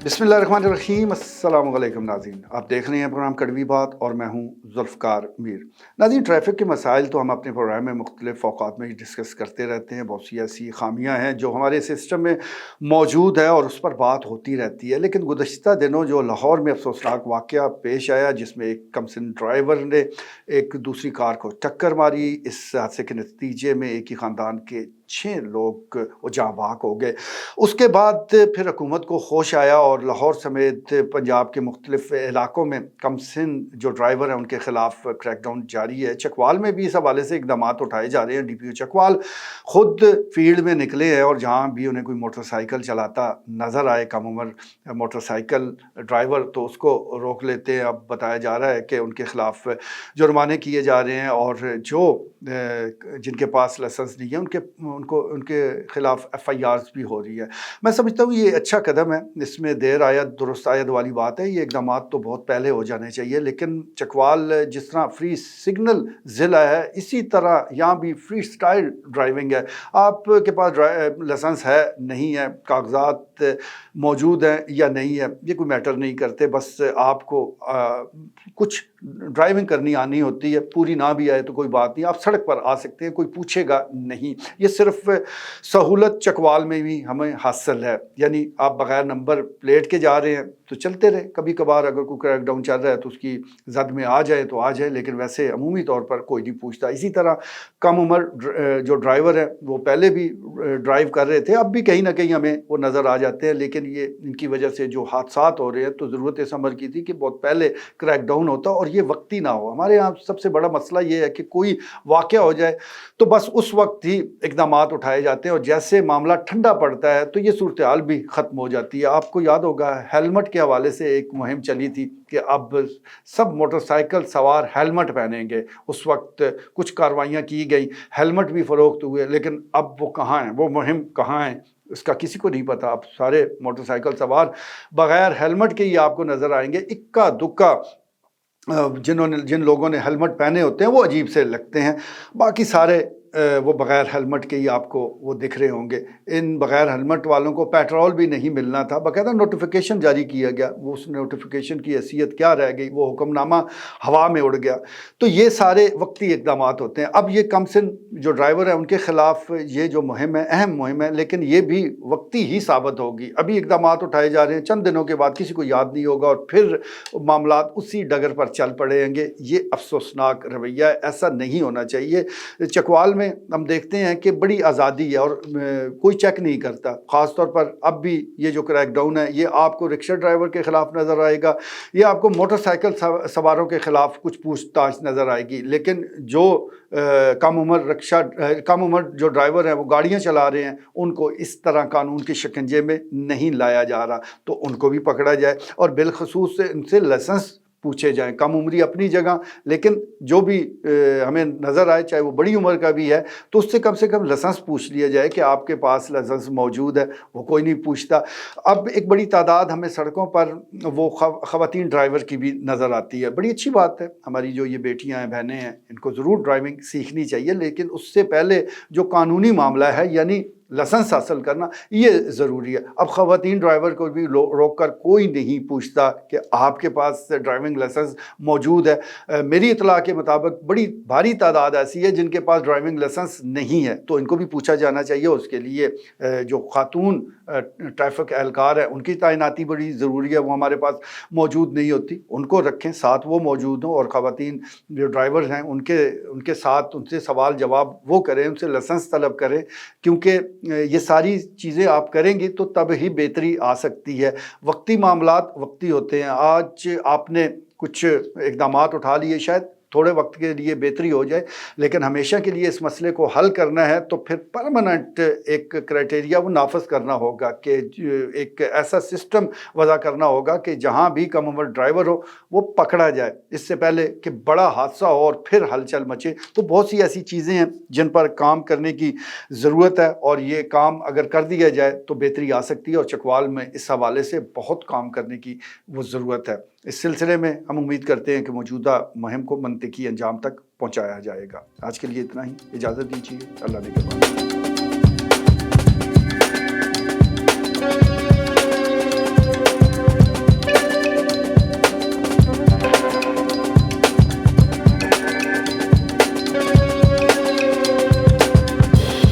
बिस्मिल्लाहिर्रहमानिर्रहीम। अस्सलाम वालेकुम नाज़रीन, आप देख रहे हैं प्रोग्राम कड़वी बात और मैं हूं ज़ुल्फ़कार मीर। नाज़रीन, ट्रैफ़िक के मसाइल तो हम अपने प्रोग्राम में मुख्तलिफ़ औक़ात में डिस्कस करते रहते हैं। बहुत सी ऐसी ख़ामियाँ हैं जो हमारे सिस्टम में मौजूद है और उस पर बात होती रहती है। लेकिन गुज़श्ता दिनों जो लाहौर में अफ़सोसनाक वाक़या पेश आया, जिसमें एक कमसिन ड्राइवर ने एक दूसरी कार को टक्कर मारी, इस हादसे के नतीजे में एक ही ख़ानदान के 6 लोग जाँ बहक हो गए। उसके बाद फिर हुकूमत को होश आया और लाहौर समेत पंजाब के मुख्तलिफ़ इलाकों में कमसिन जो ड्राइवर हैं उनके ख़िलाफ़ क्रैकडाउन जारी है। चकवाल में भी इस हवाले से इक़दामात उठाए जा रहे हैं। DPO चकवाल ख़ुद फील्ड में निकले हैं और जहाँ भी उन्हें कोई मोटरसाइकिल चलाता नज़र आए कम उम्र मोटरसाइकिल ड्राइवर, तो उसको रोक लेते हैं। अब बताया जा रहा है कि उनके ख़िलाफ़ जुर्माने किए जा रहे हैं और जो जिनके पास लाइसेंस नहीं है उनके ख़िलाफ़ FIRs भी हो रही है। मैं समझता हूँ ये अच्छा कदम है, इसमें देर आयत दुरुस्त आयत वाली बात है। ये इक़दामात तो बहुत पहले हो जाने चाहिए, लेकिन चकवाल जिस तरह फ्री सिग्नल ज़िला है, इसी तरह यहाँ भी फ्री स्टाइल ड्राइविंग है। आपके पास लाइसेंस है नहीं है, कागजात मौजूद हैं या नहीं है, ये कोई मैटर नहीं करते। बस आपको कुछ ड्राइविंग करनी आनी होती है, पूरी ना भी आए तो कोई बात नहीं, आप सड़क पर आ सकते हैं, कोई पूछेगा नहीं। ये सिर्फ सहूलत चकवाल में भी हमें हासिल है, यानी आप बग़ैर नंबर प्लेट के जा रहे हैं तो चलते रहे। कभी कभार अगर कोई क्रैकडाउन चल रहा है तो उसकी जद में आ जाए तो आ जाए, लेकिन वैसे अमूमी तौर पर कोई नहीं पूछता। इसी तरह कम उम्र जो ड्राइवर है वो पहले भी ड्राइव कर रहे थे, अब भी कहीं ना कहीं हमें वो नज़र आ जाते हैं, लेकिन ये इनकी वजह से जो हादसात हो रहे हैं, तो ज़रूरत इस अमर की थी कि बहुत पहले क्रैकडाउन होता और ये वक्ती ना हो। हमारे यहाँ सबसे बड़ा मसला ये है कि कोई वाक़या हो जाए तो बस उस वक्त ही इक़दामात उठाए जाते हैं और जैसे मामला ठंडा पड़ता है तो ये सूरत हाल भी ख़त्म हो जाती है। आपको याद होगा हेलमेट के हवाले से एक मुहिम चली थी कि अब सब मोटरसाइकिल सवार हेलमेट पहनेंगे। उस वक्त कुछ कार्रवाइयाँ की गई, हेलमेट भी फ़रोख्त हुए, लेकिन अब वो कहाँ हैं, वो मुहिम कहाँ है, इसका किसी को नहीं पता। अब सारे मोटरसाइकिल सवार बग़ैर हेलमेट के ही आपको नज़र आएंगे। इक्का दुक्का जिन लोगों ने हेलमेट पहने होते हैं वो अजीब से लगते हैं, बाकी सारे वो बग़ैर हेलमेट के ही आपको वो दिख रहे होंगे। इन बग़ैर हेलमेट वालों को पेट्रोल भी नहीं मिलना था, बाकायदा नोटिफिकेशन जारी किया गया। वो उस नोटिफिकेशन की हैसियत क्या रह गई, वो हुक्मनामा हवा में उड़ गया। तो ये सारे वक्ती इक़दामात होते हैं। अब ये कमसिन जो ड्राइवर है उनके ख़िलाफ़ ये जो मुहिम है अहम मुहिम है, लेकिन ये भी वक्ती ही साबित होगी। अभी इक़दामात उठाए जा रहे हैं, चंद दिनों के बाद किसी को याद नहीं होगा और फिर मामला उसी डगर पर चल पड़ेंगे। ये अफसोसनाक रवैया है, ऐसा नहीं होना चाहिए। चकवाल में हम देखते हैं कि बड़ी आज़ादी है और कोई चेक नहीं करता। ख़ास तौर पर अब भी ये जो क्रैकडाउन है ये आपको रिक्शा ड्राइवर के ख़िलाफ़ नज़र आएगा, ये आपको मोटरसाइकिल सवारों के ख़िलाफ़ कुछ पूछताछ नज़र आएगी। लेकिन जो कम उम्र जो ड्राइवर हैं वो गाड़ियाँ चला रहे हैं, उनको इस तरह कानून के शिकंजे में नहीं लाया जा रहा, तो उनको भी पकड़ा जाए और बिलखसूस इनसे लाइसेंस पूछे जाएं। कम उम्री अपनी जगह, लेकिन जो भी हमें नज़र आए, चाहे वो बड़ी उम्र का भी है, तो उससे कम लाइसेंस पूछ लिया जाए कि आपके पास लाइसेंस मौजूद है। वो कोई नहीं पूछता। अब एक बड़ी तादाद हमें सड़कों पर वो ख़वातीन ड्राइवर की भी नज़र आती है। बड़ी अच्छी बात है, हमारी जो ये बेटियाँ हैं, बहनें हैं, इनको ज़रूर ड्राइविंग सीखनी चाहिए, लेकिन उससे पहले जो कानूनी मामला है यानी लाइसेंस हासिल करना, ये ज़रूरी है। अब ख़वातीन ड्राइवर को भी रोक कर कोई नहीं पूछता कि आपके पास ड्राइविंग लाइसेंस मौजूद है। मेरी इतला के मुताबिक बड़ी भारी तादाद ऐसी है जिनके पास ड्राइविंग लाइसेंस नहीं है, तो इनको भी पूछा जाना चाहिए। उसके लिए जो खातून ट्रैफिक एहलकार है उनकी तैनाती बड़ी ज़रूरी है, वो हमारे पास मौजूद नहीं होती। उनको रखें, साथ वो मौजूद हों और ख़वातीन जो ड्राइवर हैं उनके साथ उनसे सवाल जवाब वो करें, उनसे लाइसेंस तलब करें, क्योंकि ये सारी चीज़ें आप करेंगी तो तब ही बेहतरी आ सकती है। वक्ती मामलात वक्ती होते हैं। आज आपने कुछ इक़दामात उठा लिए, शायद थोड़े वक्त के लिए बेहतरी हो जाए, लेकिन हमेशा के लिए इस मसले को हल करना है तो फिर परमानेंट एक क्राइटेरिया वो नाफिज करना होगा कि एक ऐसा सिस्टम वज़ा करना होगा कि जहाँ भी कम उम्र ड्राइवर हो वो पकड़ा जाए, इससे पहले कि बड़ा हादसा हो और फिर हलचल मचे। तो बहुत सी ऐसी चीज़ें हैं जिन पर काम करने की ज़रूरत है और ये काम अगर कर दिया जाए तो बेहतरी आ सकती है और चकवाल में इस हवाले से बहुत काम करने की वो ज़रूरत है। इस सिलसिले में हम उम्मीद करते हैं कि मौजूदा मुहिम को मनतकी अंजाम तक पहुँचाया जाएगा। आज के लिए इतना ही, इजाज़त दीजिए। अल्लाह ने के बाद।